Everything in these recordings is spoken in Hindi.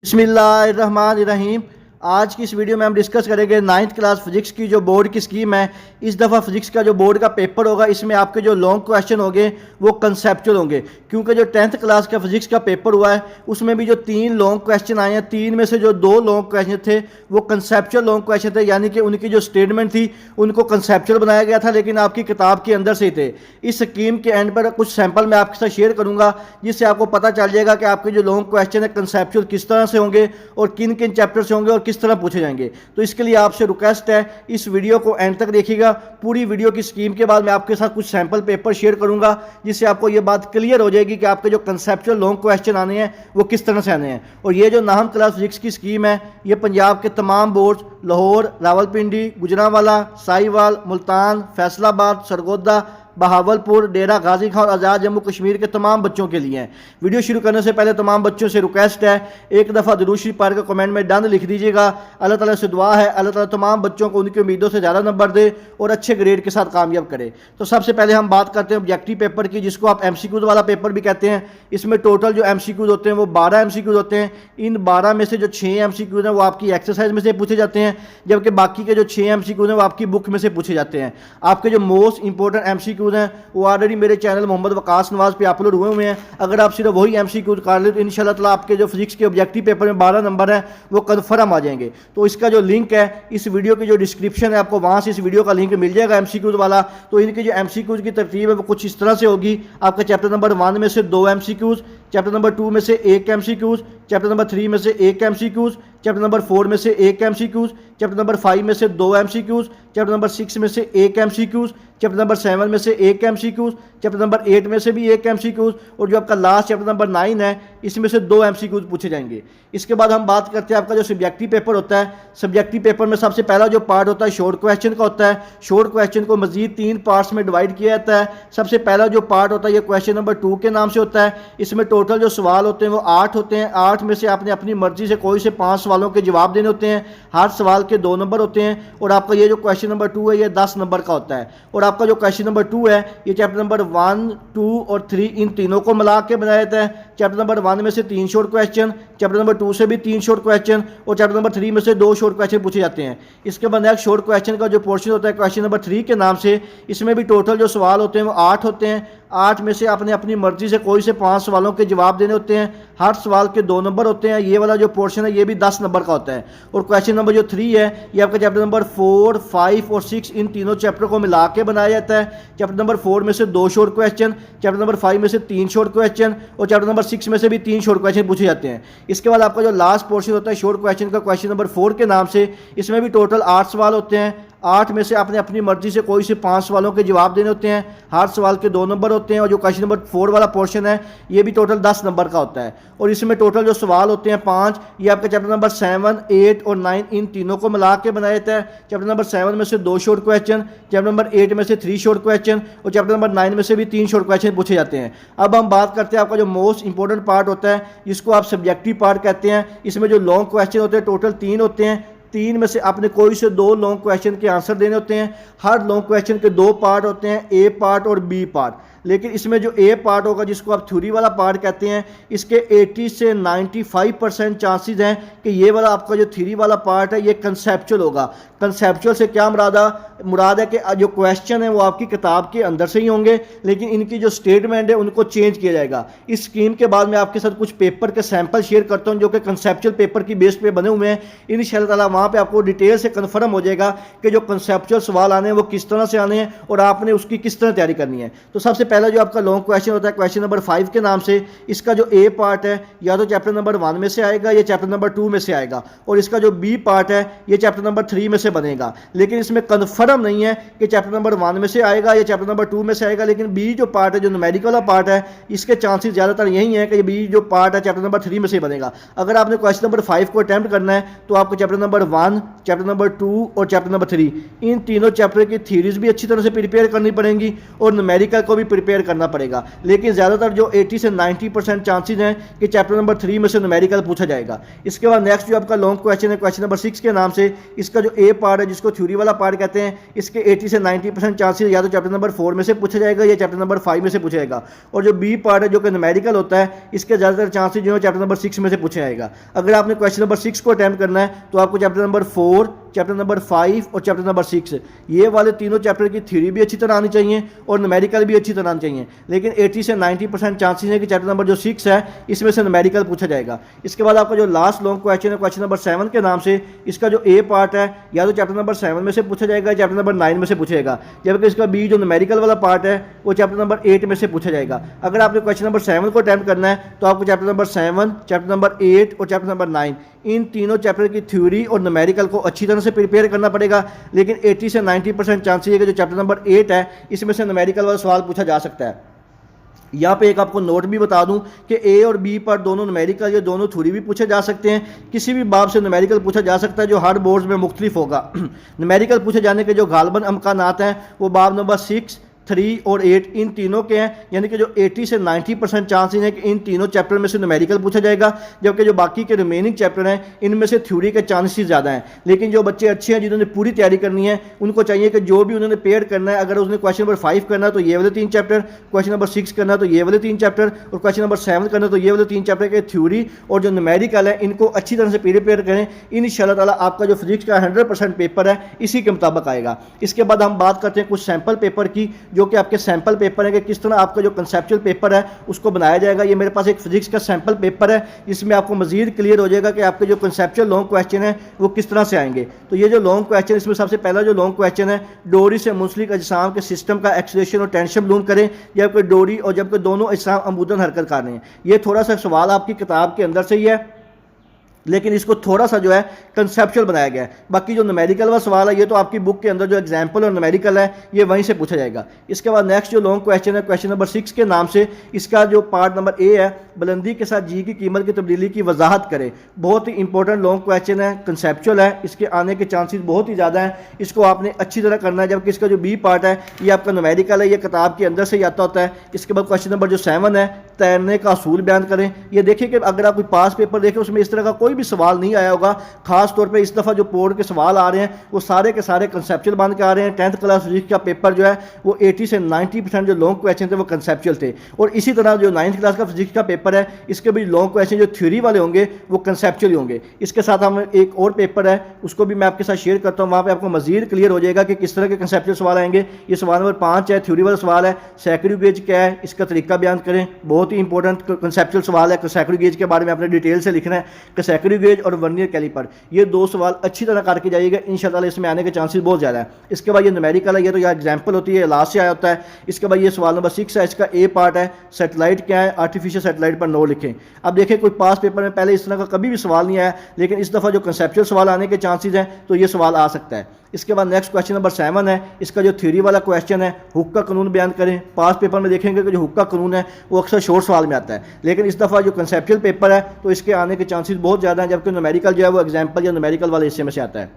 बिस्मिल्लाहिर्रहमानिर्रहीम। आज की इस वीडियो में हम डिस्कस करेंगे 9th क्लास फिजिक्स की जो बोर्ड की स्कीम है। इस दफ़ा फिजिक्स का जो बोर्ड का पेपर होगा इसमें आपके जो लॉन्ग क्वेश्चन होंगे वो कंसेप्चुअल होंगे, क्योंकि जो 10th क्लास का फिजिक्स का पेपर हुआ है उसमें भी जो 3 लॉन्ग क्वेश्चन आए हैं, 3 में से जो 2 लॉन्ग क्वेश्चन थे वो कंसेप्चुअल लॉन्ग क्वेश्चन थे, यानी कि उनकी जो स्टेटमेंट थी उनको कंसेप्चुअल बनाया गया था लेकिन आपकी किताब के अंदर से थे। इस स्कीम के एंड पर कुछ सैंपल मैं आपके साथ शेयर करूंगा जिससे आपको पता चल जाएगा कि आपके जो लॉन्ग क्वेश्चन है कंसेप्चुअल किस तरह से होंगे और किन किन चैप्टर से होंगे और किस तरह पूछे जाएंगे। तो इसके लिए आपसे रिक्वेस्ट है इस वीडियो को एंड तक देखिएगा। पूरी वीडियो की स्कीम के बाद मैं आपके साथ कुछ सैंपल पेपर शेयर करूंगा जिससे आपको ये बात क्लियर हो जाएगी कि आपके जो कंसेप्चुअल लॉन्ग क्वेश्चन आने हैं वो किस तरह से आने हैं। और ये जो 9th क्लास फिजिक्स की स्कीम है ये पंजाब के तमाम बोर्ड, लाहौर, रावलपिंडी, गुजरांवाला, साहिवाल, मुल्तान, फैसलाबाद, सरगोदा, बहावलपुर, डेरा गाजी खान और आज़ाद जम्मू कश्मीर के तमाम बच्चों के लिए हैं। वीडियो शुरू करने से पहले तमाम बच्चों से रिक्वेस्ट है एक दफ़ा दुरूद शरीफ पढ़ कर कमेंट में डन लिख दीजिएगा। अल्लाह ताला से दुआ है अल्लाह ताला तमाम बच्चों को उनकी उम्मीदों से ज़्यादा नंबर दे और अच्छे ग्रेड के साथ कामयाब करे। तो सबसे पहले हम बात करते हैं ऑब्जेक्टिव पेपर की, जिसको आप MCQ वाला पेपर भी कहते हैं। इसमें टोटल जो MCQ होते हैं वो 12 MCQ होते हैं। इन 12 में से जो 6 MCQ हैं वो आपकी एक्सरसाइज में से पूछे जाते हैं, जबकि बाकी के जो 6 MCQ हैं वो आपकी बुक में से पूछे जाते हैं। आपके जो मोस्ट इंपॉर्टेंट MCQ हैं वो ऑलरेडी मेरे चैनल मोहम्मद वकास नवाज पे अपलोड हुए हुए हैं। अगर आप सिर्फ वही MCQ कर ले तो इंशाल्लाह ताला आपके जो फिजिक्स के ऑब्जेक्टिव पेपर में 12 नंबर हैं वो कन्फर्म आ जाएंगे। तो इसका जो लिंक है इस वीडियो की जो डिस्क्रिप्शन है आपको वहाँ से इस वीडियो का लिंक मिल जाएगा MCQ वाला। तो इनकी जो MCQ की तरतीब है वो कुछ इस तरह से होगी। आपका चैप्टर नंबर 1 में से 2 MCQ, चैप्टर नंबर 2 में से 1 MCQ, चैप्टर नंबर 3 में से 1 MCQ, चैप्टर नंबर 4 में से 1 MCQ, चैप्टर नंबर 5 में से 2 MCQ, चैप्टर नंबर 6 में से 1 MCQ, चैप्टर नंबर 7 में से 1 MCQ, चैप्टर नंबर 8 में से भी 1 MCQ और जो आपका लास्ट चैप्टर नंबर 9 है इसमें से 2 MCQ पूछे जाएंगे। इसके बाद हम बात करते हैं आपका जो सब्जेक्टिव पेपर होता है। सब्जेक्टिव पेपर में सबसे पहला जो पार्ट होता है शॉर्ट क्वेश्चन का होता है। शॉर्ट क्वेश्चन को मजीद 3 पार्ट्स में डिवाइड किया जाता है। सबसे पहला जो पार्ट होता है ये क्वेश्चन नंबर 2 के नाम से होता है। इसमें टोटल जो सवाल होते हैं वो 8 होते हैं। 8 में से आपने अपनी मर्जी से कोई से 5 सवालों के जवाब देने होते हैं। हर सवाल के 2 नंबर होते हैं और आपका ये जो क्वेश्चन नंबर 2 है ये 10 नंबर का होता है। और आपका जो क्वेश्चन नंबर 2 है ये चैप्टर नंबर 1, 2 और 3 इन तीनों को मिला के बनाया जाता है। चैप्टर नंबर 1 में से 3 शॉर्ट क्वेश्चन, चैप्टर नंबर 2 से भी 3 शॉर्ट क्वेश्चन और चैप्टर नंबर 3 में से 2 शॉर्ट क्वेश्चन पूछे जाते हैं। इसके बाद नेक्स्ट शॉर्ट क्वेश्चन का जो पोर्शन होता है क्वेश्चन नंबर 3 के नाम से, इसमें भी टोटल जो सवाल होते हैं वो 8 होते हैं। 8 में से आपने अपनी मर्जी से कोई से 5 सवालों के जवाब देने होते हैं। हर सवाल के 2 नंबर होते हैं। ये वाला जो पोर्शन है ये भी 10 नंबर का होता है। और क्वेश्चन नंबर जो 3 है ये आपका चैप्टर नंबर 4, 5 और 6 इन तीनों चैप्टर को मिला के बनाया जाता है। चैप्टर नंबर 4 में से 2 शॉर्ट क्वेश्चन, चैप्टर नंबर 5 में से 3 शॉर्ट क्वेश्चन और चैप्टर नंबर 6 में से भी 3 शॉर्ट क्वेश्चन पूछे जाते हैं। इसके बाद आपका जो लास्ट पोर्शन होता है शॉर्ट क्वेश्चन का क्वेश्चन नंबर 4 के नाम से, इसमें भी टोटल 8 सवाल होते हैं। 8 में से आपने अपनी मर्जी से कोई से 5 सवालों के जवाब देने होते हैं। हर सवाल के 2 नंबर होते हैं और जो क्वेश्चन नंबर 4 वाला पोर्शन है ये भी टोटल 10 नंबर का होता है। और इसमें टोटल जो सवाल होते हैं 5, ये आपके चैप्टर नंबर 7, 8 और 9 इन तीनों को मिला के बनाया जाता है। चैप्टर नंबर 7 में से 2 शॉर्ट क्वेश्चन, चैप्टर नंबर 8 में से 3 शॉर्ट क्वेश्चन और चैप्टर नंबर 9 में से भी 3 शॉर्ट क्वेश्चन पूछे जाते हैं। अब हम बात करते हैं आपका जो मोस्ट इंपॉर्टेंट पार्ट होता है जिसको आप सब्जेक्टिव पार्ट कहते हैं। इसमें जो लॉन्ग क्वेश्चन होते हैं टोटल 3 होते हैं। 3 में से आपने कोई से 2 लॉन्ग क्वेश्चन के आंसर देने होते हैं। हर लॉन्ग क्वेश्चन के 2 पार्ट होते हैं, A पार्ट और B पार्ट। लेकिन इसमें जो A पार्ट होगा जिसको आप थ्योरी वाला पार्ट कहते हैं, इसके 80 से 95% चांसेस हैं कि ये वाला आपका जो थ्योरी वाला पार्ट है ये कंसेप्चुअल होगा। कंसेप्चुअल से क्या मुराद है कि जो क्वेश्चन है वो आपकी किताब के अंदर से ही होंगे लेकिन इनकी जो स्टेटमेंट है उनको चेंज किया जाएगा। इस स्कीम के बाद मैं आपके साथ कुछ पेपर के सैंपल शेयर करता हूँ जो कि कंसेप्चुअल पेपर की बेस पे बने हुए हैं। इंशाअल्लाह ताला वहाँ पे आपको डिटेल से कन्फर्म हो जाएगा कि जो कंसेप्चुअल सवाल आने हैं वो किस तरह से आने हैं और आपने उसकी किस तरह तैयारी करनी है। तो सबसे पहला जो आपका लॉन्ग क्वेश्चन होता है क्वेश्चन नंबर 5 के नाम से, इसका जो A पार्ट है या तो चैप्टर नंबर 1 में से आएगा या चैप्टर नंबर 2 में से आएगा और इसका जो B पार्ट है ये चैप्टर नंबर 3 में से बनेगा। लेकिन इसमें कन्फर्म नहीं है कि चैप्टर नंबर 1 में से आएगा या चैप्टर नंबर 2 में से आएगा। लेकिन B जो पार्ट है जो न्यूमेरिकल वाला पार्ट है इसके चांसेस ज़्यादातर यही है कि B जो पार्ट है चैप्टर नंबर 3 में से बनेगा। अगर आपने क्वेश्चन नंबर 5 को अटैम्प्ट करना है तो आपको चैप्टर नंबर 1, चैप्टर नंबर 2 और चैप्टर नंबर 3 इन तीनों चैप्टर की थ्योरीज भी अच्छी तरह से प्रिपेयर करनी पड़ेंगी और न्यूमेरिकल को भी प्रिपेयर करना पड़ेगा। लेकिन ज़्यादातर जो 80 से 90% चांसेस हैं कि चैप्टर नंबर 3 में से न्यूमेरिकल पूछा जाएगा। इसके बाद नेक्स्ट जो आपका लॉन्ग क्वेश्चन है, क्वेश्चन नंबर 6 के नाम से, इसका जो ए पार्ट है जिसको थ्योरी वाला पार्ट कहते हैं, इसके 80 से 90% चांसेस या तो चैप्टर नंबर 4 में से पूछा जाएगा या चैप्टर नंबर 5 में से पूछा जाएगा। और जो बी पार्ट है जो कि न्यूमेरिकल होता है, इसके ज़्यादातर चांसेस जो है चैप्टर नंबर 6 में से पूछा जाएगा। अगर आपने क्वेश्चन नंबर 6 को अटैम्प्ट करना है तो आपको चैप्टर नंबर 4, चैप्टर नंबर 5 और चैप्टर नंबर 6 ये वाले तीनों चैप्टर की थ्योरी भी अच्छी तरह आनी चाहिए और न्यूमेरिकल भी अच्छी तरह आनी चाहिए। लेकिन 80 से 90% चांसेस है कि चैप्टर नंबर जो 6 है इसमें से न्यूमेरिकल पूछा जाएगा। इसके बाद आपका जो लास्ट लॉन्ग क्वेश्चन है, क्वेश्चन नंबर 7 के नाम से, इसका जो ए पार्ट है या तो चैप्टर नंबर 7 में से पूछा जाएगा या चैप्टर नंबर 9 में से पूछा जाएगा, जबकि इसका बी जो न्यूमेरिकल वाला पार्ट है वो चैप्टर नंबर 8 में से पूछा जाएगा। अगर आपने क्वेश्चन नंबर 7 को अटैम्प्ट करना है तो आपको चैप्टर नंबर 7, चैप्टर नंबर 8 और चैप्टर नंबर 9 इन तीनों चैप्टर की थ्योरी और न्यूमेरिकल को अच्छी तरह से प्रिपेयर करना पड़ेगा। लेकिन 80 से 90% चांसेस है कि जो चैप्टर नंबर 8 है इसमें से न्यूमेरिकल वाला सवाल पूछा जा सकता है। यहाँ पे एक आपको नोट भी बता दूं कि ए और बी पर दोनों न्यूमेरिकल या दोनों थ्योरी भी पूछे जा सकते हैं। किसी भी बाब से न्यूमेरिकल पूछा जा सकता है जो हर बोर्ड में मुख्तलिफ होगा। न्यूमेरिकल पूछे जाने के जो गालबन अमकानात हैं वो बाब नंबर 6, 3 और 8 इन तीनों के हैं, यानी कि जो 80 से 90% चांसेस हैं कि इन तीनों चैप्टर में से न्यूमेरिकल पूछा जाएगा, जबकि जो बाकी के रिमेनिंग चैप्टर हैं इनमें से थ्योरी के चांसेस ज़्यादा हैं। लेकिन जो बच्चे अच्छे हैं जिन्होंने पूरी तैयारी करनी है उनको चाहिए कि जो भी उन्होंने पेड करना है, अगर उसने क्वेश्चन नंबर 5 करना है तो ये वाले 3 चैप्टर, क्वेश्चन नंबर 6 करना है तो ये वाले 3 चैप्टर और क्वेश्चन नंबर 7 करना है तो ये वाले 3 चैप्टर के थ्योरी और जो न्यूमेरिकल है इनको अच्छी तरह से प्रिपेयर करें। इंशाअल्लाह ताला आपका जो फिजिक्स का 100% पेपर है इसी के मुताबिक आएगा। इसके बाद हम बात करते हैं कुछ सैम्पल पेपर की, जो कि आपके सैम्पल पेपर है कि किस तरह आपका जो कंसेप्चुअल पेपर है उसको बनाया जाएगा। ये मेरे पास एक फिजिक्स का सैम्पल पेपर है, इसमें आपको मजीद क्लियर हो जाएगा कि आपके जो कंसेप्चुअल लॉन्ग क्वेश्चन है वो किस तरह से आएंगे। तो ये जो लॉन्ग क्वेश्चन, इसमें सबसे पहला जो लॉन्ग क्वेश्चन है, डोरी से मुंसलिक अजसाम के सिस्टम का एक्सीलरेशन और टेंशन मालूम करें जबकि डोरी और जबकि दोनों अजसाम अमूदन हरकत कर रहे हैं। ये थोड़ा सा सवाल आपकी किताब के अंदर से ही है, लेकिन इसको थोड़ा सा जो है कंसेप्चुअल बनाया गया है। बाकी जो न्यूमेरिकल वाला सवाल है ये तो आपकी बुक के अंदर जो एग्जाम्पल और न्यूमेरिकल है ये वहीं से पूछा जाएगा। इसके बाद नेक्स्ट जो लॉन्ग क्वेश्चन है, क्वेश्चन नंबर 6 के नाम से, इसका जो पार्ट नंबर ए है, बुलंदी के साथ जी की कीमत की तब्दीली की वजाहत करें। बहुत ही इंपॉर्टेंट लॉन्ग क्वेश्चन है, कंसेप्चुअल है, इसके आने के चांसेस बहुत ही ज़्यादा हैं। इसको आपने अच्छी तरह करना है। जबकि इसका जो बी पार्ट है ये आपका न्यूमेरिकल है, ये किताब के अंदर से ही आता होता है। इसके बाद क्वेश्चन नंबर जो 7 है, तैरने का असूल बयान करें। ये देखिए कि अगर आप कोई पास पेपर देखें उसमें इस तरह का कोई भी सवाल नहीं आया होगा। खास तौर पे इस दफ़ा जो बोर्ड के सवाल आ रहे हैं वो सारे के सारे कंसेप्चुअल बन के आ रहे हैं। 10th क्लास फिजिक्स का पेपर जो है वो 80 से 90% जो लॉन्ग क्वेश्चन थे वो कंसेप्चुअल थे। और इसी तरह जो 9th क्लास का फिजिक्स का पेपर है इसके भी लॉन्ग क्वेश्चन जो थ्योरी वाले होंगे वो कंसेप्चुअल होंगे। इसके साथ हम एक और पेपर है उसको भी मैं आपके साथ शेयर करता हूँ, वहाँ पर आपको मजीद क्लियर हो जाएगा कि किस तरह के कंसेप्चुअल सवाल आएंगे। ये सवाल नंबर 5 है, थ्योरी वाला सवाल है। सैकड़ों गेज क्या है, इसका तरीका बयान करें। बहुत ही इंपॉर्टेंट कंसेप्चुअल सवाल है। सैकड़ों गेज के बारे में आपने डिटेल से लिखना है कि सैकड़ों गेज और वर्नियर कैलिपर, ये 2 सवाल अच्छी तरह करके जाइएगा, इंशाल्लाह इसमें आने के चांसेस बहुत ज़्यादा है। इसके बाद ये न्यूमेरिकल है, ये तो यहाँ एग्जाम्पल होती है, लास्ट से आया होता है। इसके बाद ये सवाल नंबर 6 है, इसका ए पार्ट है, सैटेलाइट क्या है, आर्टिफिशियल सैटेलाइट पर नो लिखें। अब देखें कोई पास पेपर में पहले इस तरह का कभी भी सवाल नहीं आया, लेकिन इस दफ़ा जो कंसेप्चुअल सवाल आने के चांसेस हैं तो ये सवाल आ सकता है। इसके बाद नेक्स्ट क्वेश्चन नंबर 7 है, इसका जो थ्योरी वाला क्वेश्चन है, हुक का कानून बयान करें। पास पेपर में देखेंगे कि जो हुक का कानून है वो अक्सर शॉर्ट सवाल में आता है, लेकिन इस दफ़ा जो कंसेप्चुअल पेपर है तो इसके आने के चांसेस बहुत ज़्यादा हैं, जबकि न्यूमेरिकल जो है वो एग्जाम्पल या न्यूमेरिकल वाले हिस्से में से आता है।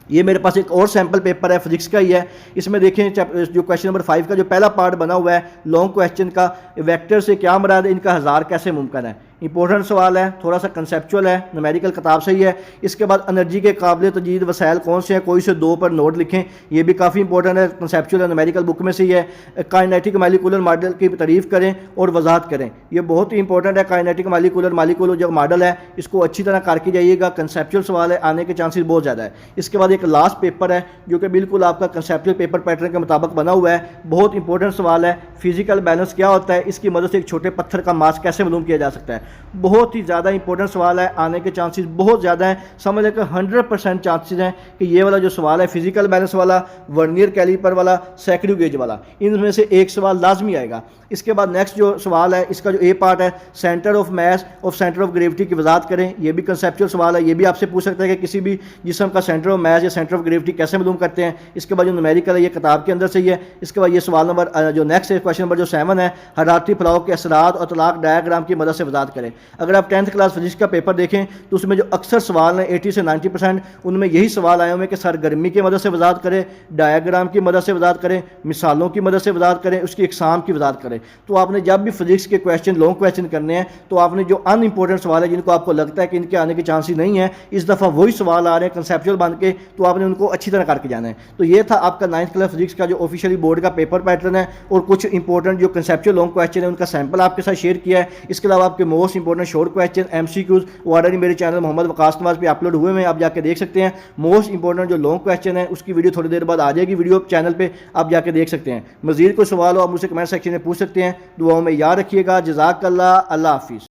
ये मेरे पास एक और सैम्पल पेपर है, फिजिक्स का ही है। इसमें देखें जो क्वेश्चन नंबर 5 का जो पहला पार्ट बना हुआ है लॉन्ग क्वेश्चन का, वेक्टर से क्या मुराद है, इनका हज़ार कैसे मुमकिन है। इंपॉर्टेंट सवाल है, थोड़ा सा कंसेप्चुअल है, न्यूमेरिकल किताब से ही है। इसके बाद एनर्जी के काबिल तजीद वसाइल कौन से हैं, कोई से 2 पर नोट लिखें। ये भी काफ़ी इंपॉर्टेंट है, कंसेप्चुअल है, न्यूमेरिकल बुक में से ही है। काइनेटिक मालिकुलर मॉडल की तारीफ़ करें और वजाहत करें। ये बहुत ही इंपॉर्टेंट है। काइनेटिक मालिकुलर जो मॉडल है इसको अच्छी तरह करके जाइएगा, कंसेप्चुअल सवाल है, आने के चांसेस बहुत ज़्यादा है। इसके बाद एक लास्ट पेपर है जो कि बिल्कुल आपका कंसेप्चुअल पेपर पैटर्न के मुताबिक बना हुआ है। बहुत इंपॉर्टेंट सवाल है, फिजिकल बैलेंस क्या होता है, इसकी मदद से एक छोटे पत्थर का मास कैसे मालूम किया जा सकता है। बहुत ही ज़्यादा इंपॉर्टेंट सवाल है, आने के चांसेस बहुत ज़्यादा हैं। समझ लें कि 100% चांसेस हैं कि ये वाला जो सवाल है फिजिकल बैलेंस वाला, वर्नियर कैलिपर वाला, सैकड़ों गेज वाला, इनमें से एक सवाल लाजमी आएगा। इसके बाद नेक्स्ट जो सवाल है, इसका जो ए पार्ट है, सेंटर ऑफ मास और सेंटर ऑफ ग्रेविटी की वजाहत करें। ये भी कंसेप्चुअल सवाल है, ये भी आपसे पूछ सकता है कि किसी भी जिस्म का सेंटर ऑफ मास या सेंटर ऑफ ग्रेविटी कैसे मालूम करते हैं। इसके बाद जो न्यूमेरिकल है ये किताब के अंदर से ही है। इसके बाद ये सवाल नंबर जो नेक्स्ट है, क्वेश्चन नंबर जो 7 है, हरारती फलाव के असरात और तलाक डायग्राम की मदद से वजाहत करें। अगर आप 10th क्लास फिजिक्स का पेपर देखें तो उसमें जो अक्सर सवाल हैं 80 से 90% उनमें यही सवाल आए हुए हैं कि सरगर्मी की मदद से वजाहत करें, डायग्राम की मदद से वजाहत करें, मिसालों की मदद से वजाहत करें, उसकी इकसाम की वजाहत करें। तो आपने जब भी फिजिक्स के क्वेश्चन लॉन्ग क्वेश्चन करने हैं तो आपने जो अनइम्पोर्टेंट सवाल है जिनको आपको लगता है कि इनके आने के चांस ही नहीं है, इस दफ़ा वही सवाल आ रहे हैं कंसेप्चुअल बन के, तो आपने उनको अच्छी तरह करके जाना है। तो ये था आपका 9th क्लास फिजिक्स का जो ऑफिशियली बोर्ड का पेपर पैटर्न है और कुछ इंपॉर्टेंट जो कंसेप्चुअल लॉन्ग क्वेश्चन है उनका सैंपल आपके साथ शेयर किया है। इसके अलावा आपके most important short question MCQs वो ऑलरेडी मेरे चैनल मोहम्मद वकास नवाज पे अपलोड हुए हैं, आप जाके देख सकते हैं। मोस्ट इंपॉर्टेंट जो लॉन्ग क्वेश्चन है उसकी वीडियो थोड़ी देर बाद आ जाएगी वीडियो चैनल पे, आप जाके देख सकते हैं। मजीद कोई सवाल हो आप मुझसे कमेंट सेक्शन में पूछ सकते हैं। दुआओं में याद रखिएगा। जज़ाकल्लाह। अल्लाह हाफिज़।